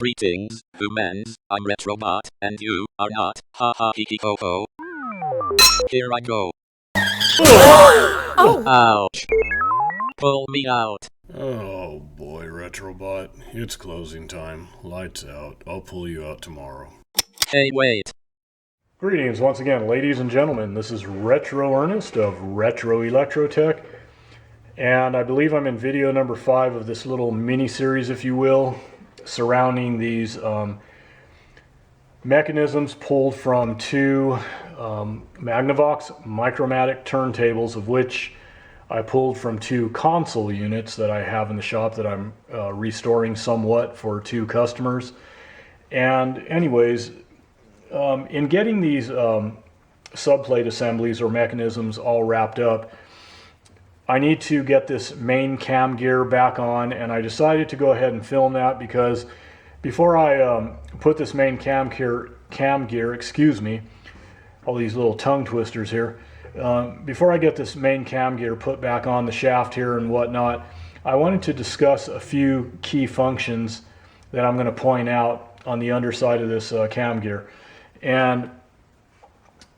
Greetings, humans, I'm Retrobot, and you are not. Ha ha hee hee ho ho. Here I go. Oh! Ouch. Pull me out. Oh boy, Retrobot. It's closing time. Lights out. I'll pull you out tomorrow. Hey, wait. Greetings once again, ladies and gentlemen. This is Retro Ernest of Retro Electrotech, and I believe I'm in video number 5 of this little mini-series, if you will, surrounding these mechanisms pulled from two Magnavox Micromatic turntables, of which I pulled from two console units that I have in the shop that I'm restoring somewhat for two customers. And anyways, in getting these subplate assemblies or mechanisms all wrapped up, I need to get this main cam gear back on, and I decided to go ahead and film that because before I put this main cam gear, excuse me, all these little tongue twisters here, before I get this main cam gear put back on the shaft here and whatnot, I wanted to discuss a few key functions that I'm going to point out on the underside of this cam gear. And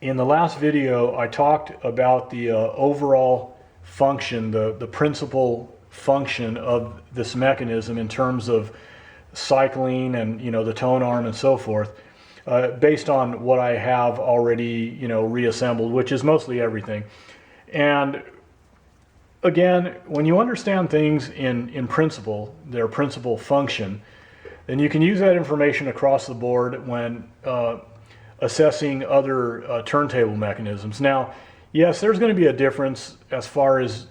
in the last video, I talked about the overall function, the principal function of this mechanism in terms of cycling and the tone arm and so forth, based on what I have already reassembled, which is mostly everything. And again, when you understand things in principle, their principal function, then you can use that information across the board when assessing other turntable mechanisms. Now, yes, there's going to be a difference as far as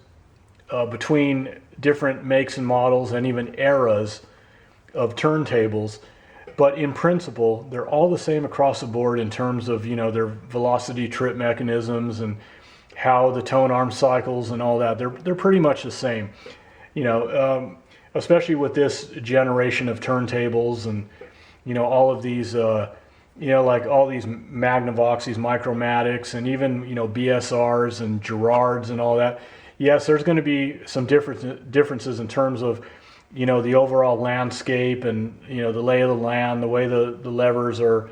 between different makes and models and even eras of turntables, but in principle, they're all the same across the board in terms of their velocity trip mechanisms and how the tone arm cycles and all that. They're pretty much the same, especially with this generation of turntables and all of these. Like all these Magnavox, these Micromatics, and even BSRs and Gerards and all that. Yes, there's going to be some differences in terms of the overall landscape and the lay of the land, the way the levers are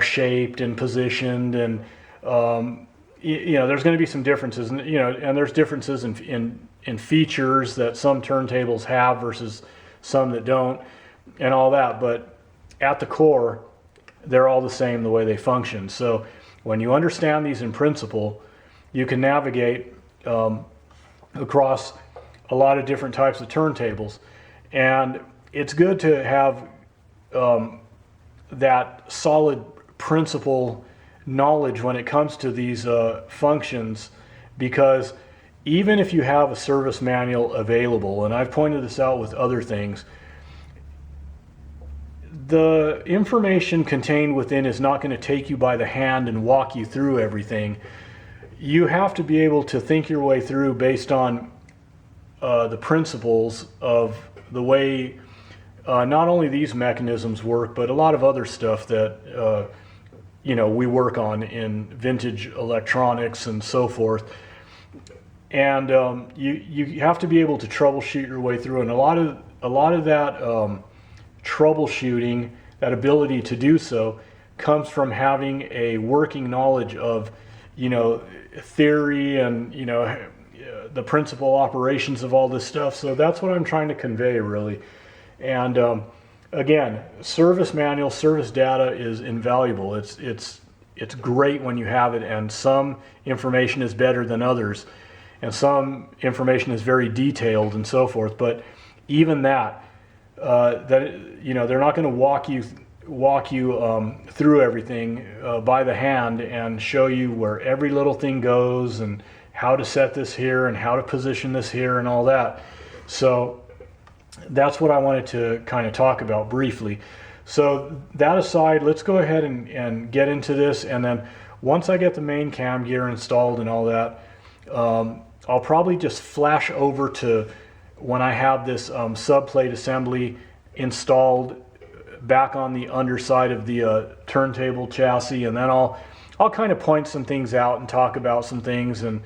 shaped and positioned, and there's going to be some differences, and and there's differences in features that some turntables have versus some that don't, and all that. But at the core, they're all the same the way they function. So when you understand these in principle, you can navigate across a lot of different types of turntables. And it's good to have that solid principle knowledge when it comes to these functions, because even if you have a service manual available, and I've pointed this out with other things, the information contained within is not going to take you by the hand and walk you through everything. You have to be able to think your way through based on the principles of the way not only these mechanisms work, but a lot of other stuff that we work on in vintage electronics and so forth. And you have to be able to troubleshoot your way through, and a lot of that troubleshooting, that ability to do so, comes from having a working knowledge of theory and the principal operations of all this stuff. So that's what I'm trying to convey, really. And again, service manual, service data is invaluable. It's great when you have it, and some information is better than others, and some information is very detailed and so forth. But even that, they're not going to walk you through everything by the hand and show you where every little thing goes and how to set this here and how to position this here and all that. So that's what I wanted to kind of talk about briefly. So that aside, let's go ahead and get into this, and then once I get the main cam gear installed and all that, I'll probably just flash over to when I have this subplate assembly installed back on the underside of the turntable chassis, and then I'll kind of point some things out and talk about some things and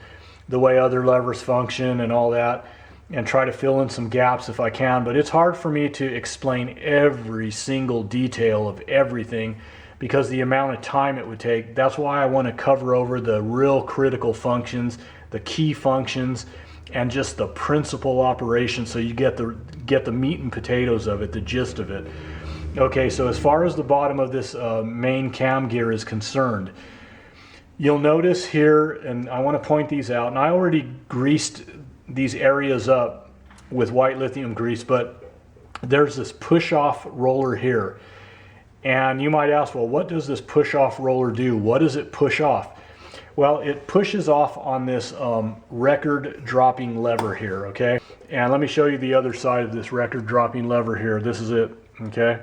the way other levers function and all that. and try to fill in some gaps if I can, but it's hard for me to explain every single detail of everything because the amount of time it would take. That's why I want to cover over the real critical functions, the key functions, and just the principal operation, so you get the meat and potatoes of it, the gist of it. Okay, so as far as the bottom of this main cam gear is concerned, you'll notice here, and I want to point these out, and I already greased these areas up with white lithium grease, but there's this push-off roller here. And you might ask, well, what does this push-off roller do? What does it push off? Well, it pushes off on this record dropping lever here, okay? And let me show you the other side of this record dropping lever here. This is it, okay?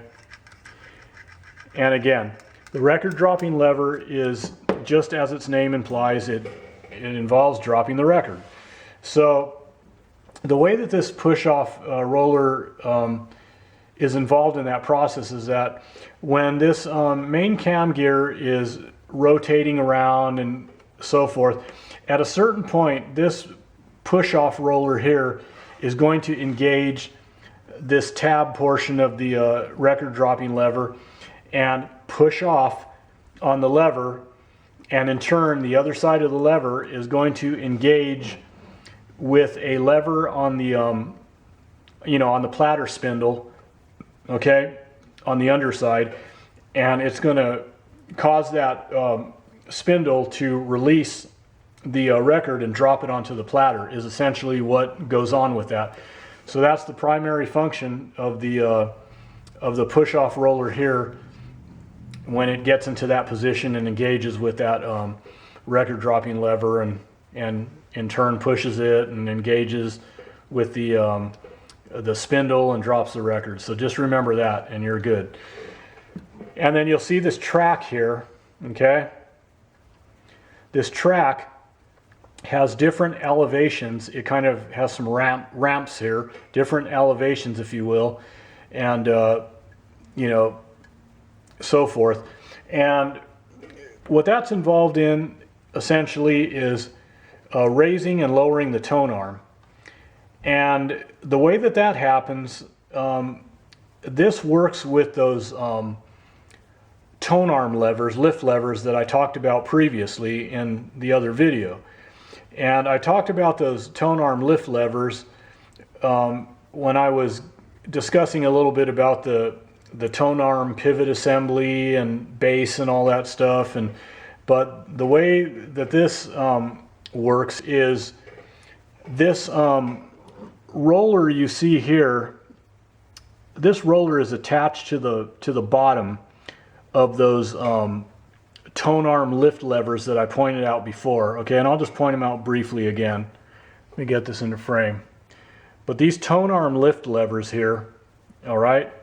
And again, the record dropping lever is, just as its name implies, it involves dropping the record. So the way that this push-off roller is involved in that process is that when this main cam gear is rotating around and so forth, at a certain point, this push-off roller here is going to engage this tab portion of the record dropping lever and push off on the lever, and in turn the other side of the lever is going to engage with a lever on the on the platter spindle, okay, on the underside, and it's going to cause that spindle to release the record and drop it onto the platter, is essentially what goes on with that. So that's the primary function of the push-off roller here when it gets into that position and engages with that record dropping lever, and in turn pushes it and engages with the spindle and drops the record. So just remember that and you're good. And then you'll see this track here, okay? This track has different elevations. It kind of has some ramps here, different elevations, if you will, and so forth. And what that's involved in essentially is raising and lowering the tone arm. And the way that that happens, this works with those tone arm levers, lift levers that I talked about previously in the other video. And I talked about those tone arm lift levers when I was discussing a little bit about the tone arm pivot assembly and base and all that stuff. But the way that this works is this roller you see here, this roller is attached to the bottom of those tone arm lift levers that I pointed out before, okay? And I'll just point them out briefly again. Let me get this into frame. But these tone arm lift levers here, all right,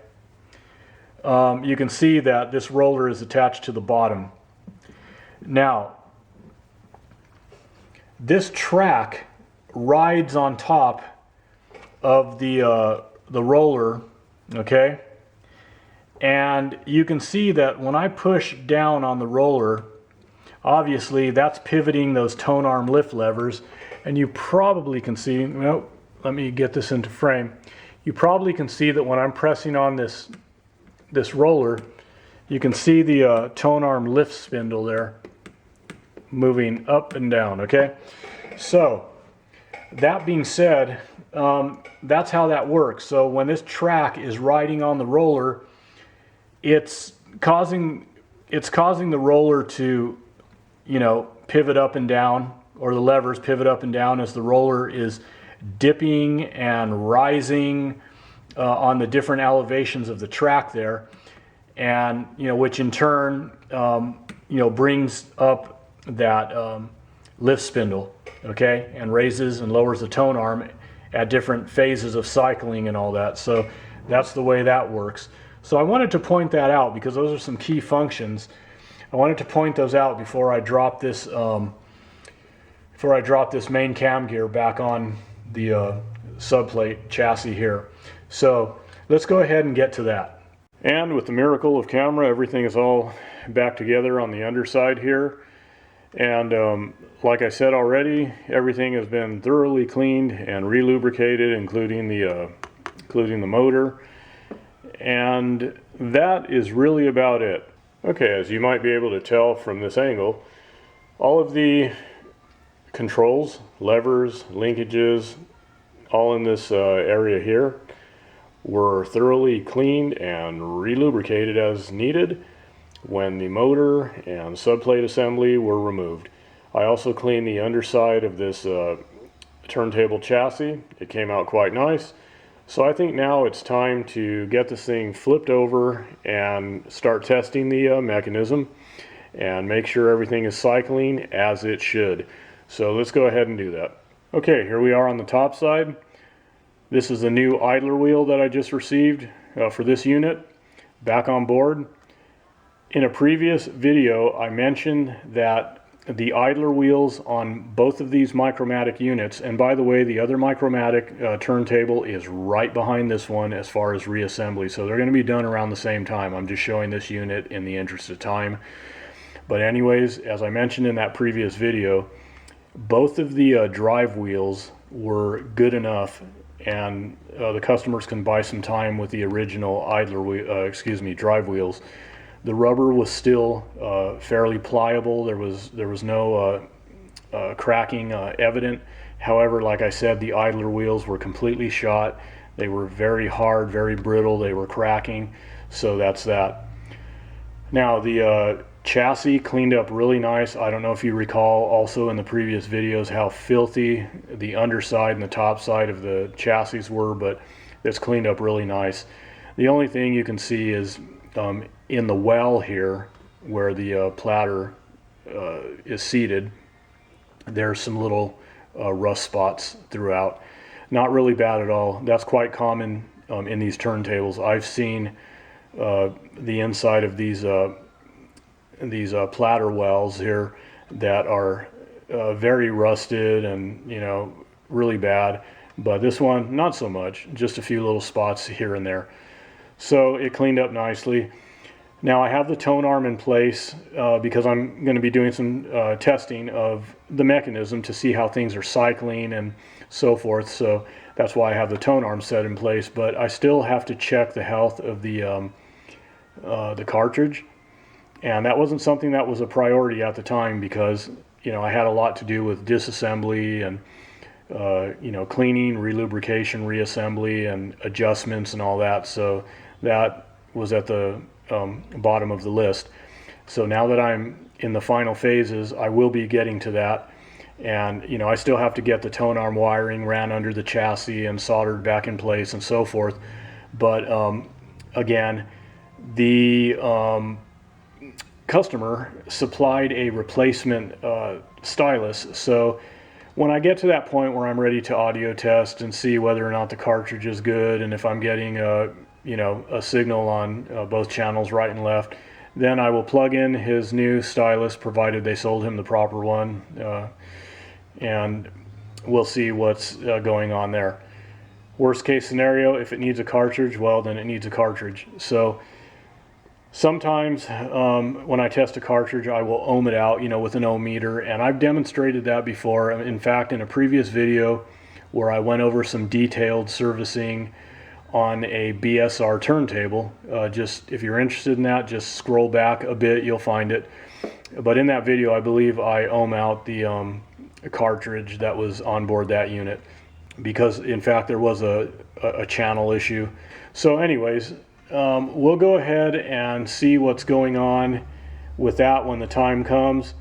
you can see that this roller is attached to the bottom. Now, this track rides on top of the roller, okay? And you can see that when I push down on the roller, obviously that's pivoting those tone arm lift levers, and you probably can see, nope, let me get this into frame. You probably can see that when I'm pressing on this roller, you can see the tone arm lift spindle there moving up and down, okay? So that being said, that's how that works. So when this track is riding on the roller, it's causing the roller to, pivot up and down, or the levers pivot up and down as the roller is dipping and rising on the different elevations of the track there, and which in turn brings up that lift spindle, okay, and raises and lowers the tone arm at different phases of cycling and all that. So that's the way that works. So I wanted to point that out because those are some key functions. I wanted to point those out before I drop this main cam gear back on the subplate chassis here. So let's go ahead and get to that. And with the miracle of camera, everything is all back together on the underside here. And like I said already, everything has been thoroughly cleaned and re-lubricated, including the motor. And that is really about it. Okay, as you might be able to tell from this angle, all of the controls, levers, linkages, all in this area here were thoroughly cleaned and re-lubricated as needed when the motor and subplate assembly were removed. I also cleaned the underside of this turntable chassis. It came out quite nice. So I think now it's time to get this thing flipped over and start testing the mechanism and make sure everything is cycling as it should. So let's go ahead and do that. Okay, here we are on the top side. This is the new idler wheel that I just received for this unit, back on board. In a previous video, I mentioned that the idler wheels on both of these Micromatic units, and by the way, the other Micromatic turntable is right behind this one as far as reassembly, so they're going to be done around the same time. I'm just showing this unit in the interest of time. But anyways, as I mentioned in that previous video, both of the drive wheels were good enough, and the customers can buy some time with the original drive wheels. The rubber was still fairly pliable. There was no cracking evident. However, like I said, the idler wheels were completely shot. They were very hard, very brittle. They were cracking. So that's that. Now the chassis cleaned up really nice. I don't know if you recall also in the previous videos how filthy the underside and the top side of the chassis were, but it's cleaned up really nice. The only thing you can see is in the well here where the platter is seated, there's some little rust spots throughout. Not really bad at all. That's quite common in these turntables. I've seen the inside of these platter wells here that are very rusted and, you know, really bad. But this one, not so much. Just a few little spots here and there. So it cleaned up nicely. Now I have the tone arm in place because I'm going to be doing some testing of the mechanism to see how things are cycling and so forth. So that's why I have the tone arm set in place. But I still have to check the health of the cartridge, and that wasn't something that was a priority at the time because, you know, I had a lot to do with disassembly and you know, cleaning, relubrication, reassembly, and adjustments and all that. So that was at the bottom of the list. So now that I'm in the final phases, I will be getting to that. And, you know, I still have to get the tone arm wiring ran under the chassis and soldered back in place and so forth. But again, the customer supplied a replacement stylus. So when I get to that point where I'm ready to audio test and see whether or not the cartridge is good and if I'm getting you know, a signal on both channels, right and left, then I will plug in his new stylus, provided they sold him the proper one, and we'll see what's going on there. Worst case scenario, if it needs a cartridge, well, then it needs a cartridge. So sometimes when I test a cartridge, I will ohm it out, you know, with an ohm meter, and I've demonstrated that before. In fact, in a previous video where I went over some detailed servicing on a BSR turntable, just if you're interested in that, just scroll back a bit, you'll find it. But in that video, I believe I ohm out the cartridge that was on board that unit because, in fact, there was a channel issue. So anyways, we'll go ahead and see what's going on with that when the time comes.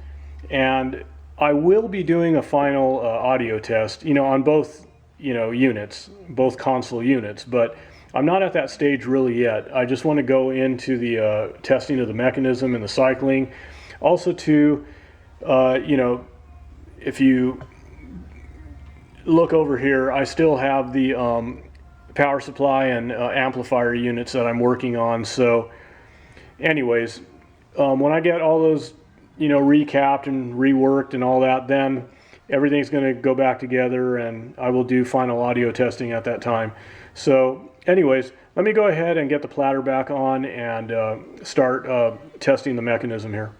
And I will be doing a final audio test, you know, on both, you know, units, both console units, but I'm not at that stage really yet. I just want to go into the testing of the mechanism and the cycling. Also to, you know, if you look over here, I still have the power supply and amplifier units that I'm working on. So anyways, when I get all those, you know, recapped and reworked and all that, then everything's going to go back together and I will do final audio testing at that time. So anyways, let me go ahead and get the platter back on and start testing the mechanism here.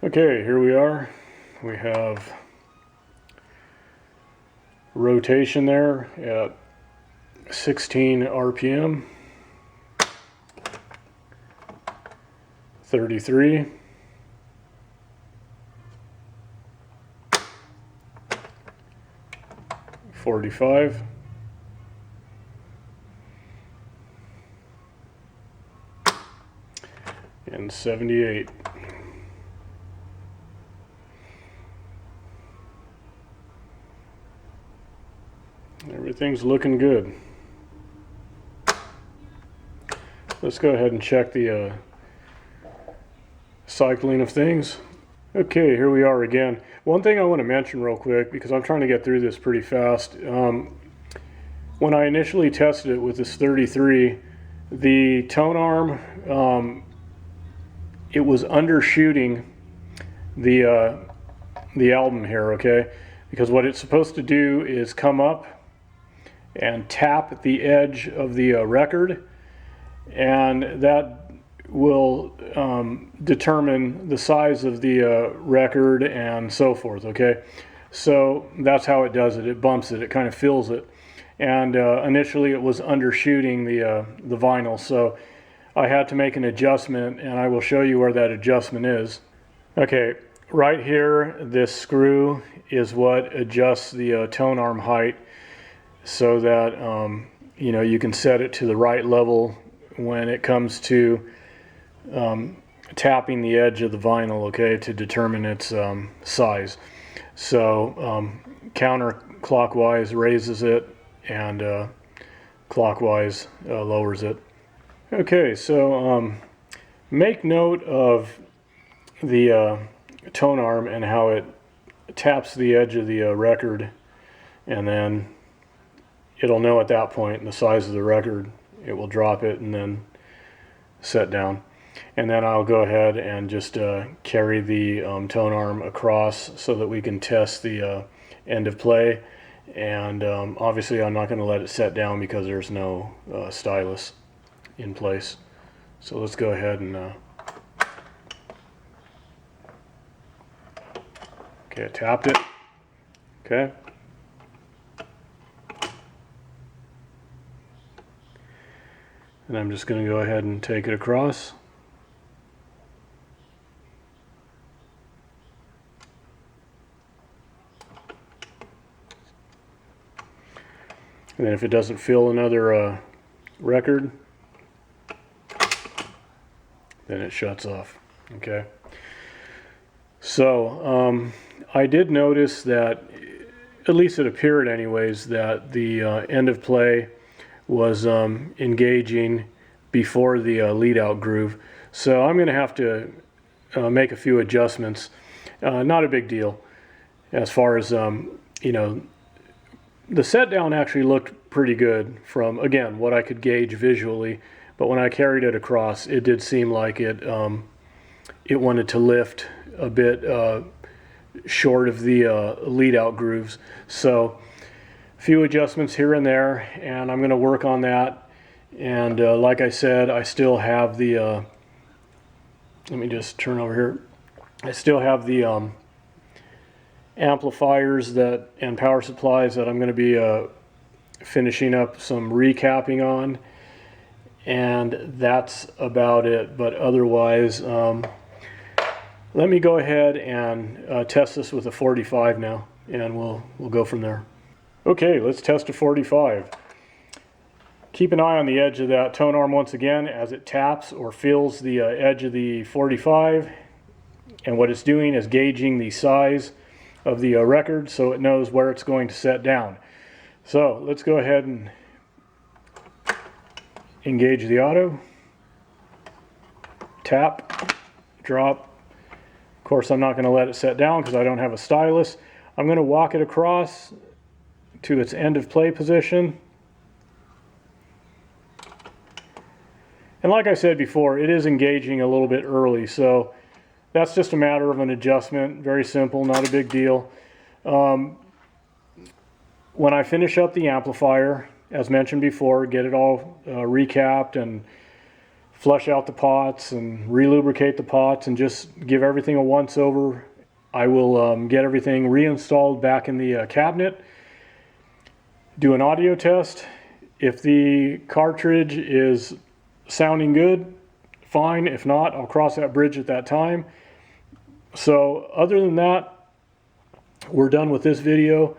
Okay, here we are. We have rotation there at 16 RPM, 33, 45, and 78. Everything's looking good. Let's go ahead and check the cycling of things. Okay, here we are again. One thing I want to mention real quick, because I'm trying to get through this pretty fast. When I initially tested it with this 33, the tone arm, it was undershooting the album here, okay? Because what it's supposed to do is come up and tap the edge of the record, and that will determine the size of the record and so forth, okay? So that's how it does it. It bumps it, it kind of fills it. And initially it was undershooting the vinyl, so I had to make an adjustment, and I will show you where that adjustment is. Okay, right here, this screw is what adjusts the tone arm height so that you know, you can set it to the right level when it comes to tapping the edge of the vinyl, okay, to determine its size. So counterclockwise raises it, and clockwise lowers it. Okay, so make note of the tone arm and how it taps the edge of the record, and then it'll know at that point the size of the record. It will drop it and then set down. And then I'll go ahead and just carry the tone arm across so that we can test the end of play. And obviously I'm not going to let it set down because there's no stylus in place. So let's go ahead and okay, I tapped it. Okay. And I'm just going to go ahead and take it across. And then if it doesn't fill another record, then it shuts off. Okay. So I did notice that, at least it appeared anyways, that the end of play was engaging before the lead out groove. So I'm going to have to make a few adjustments. Not a big deal as far as, you know, the set down actually looked pretty good from, again, what I could gauge visually, but when I carried it across, it did seem like it wanted to lift a bit short of the lead out grooves. So a few adjustments here and there, and I'm going to work on that. And like I said, I still have the let me just turn over here. I still have the amplifiers that and power supplies that I'm going to be finishing up some recapping on, and that's about it. But otherwise, let me go ahead and test this with a 45 now, and we'll go from there. Okay, let's test a 45. Keep an eye on the edge of that tone arm once again as it taps or fills the edge of the 45, and what it's doing is gauging the size of the record so it knows where it's going to set down. So let's go ahead and engage the auto, tap, drop. Of course, I'm not going to let it set down because I don't have a stylus. I'm going to walk it across to its end of play position. And like I said before, it is engaging a little bit early, so that's just a matter of an adjustment. Very simple, not a big deal. When I finish up the amplifier, as mentioned before, get it all recapped and flush out the pots and relubricate the pots and just give everything a once over, I will get everything reinstalled back in the cabinet, do an audio test. If the cartridge is sounding good, fine. If not, I'll cross that bridge at that time. So other than that, we're done with this video.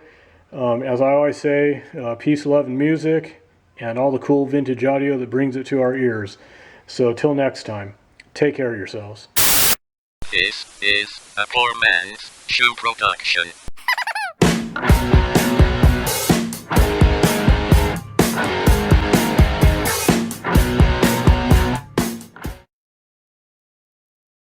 As I always say, peace, love, and music, and all the cool vintage audio that brings it to our ears. So till next time, take care of yourselves. This is a poor man's shoe production.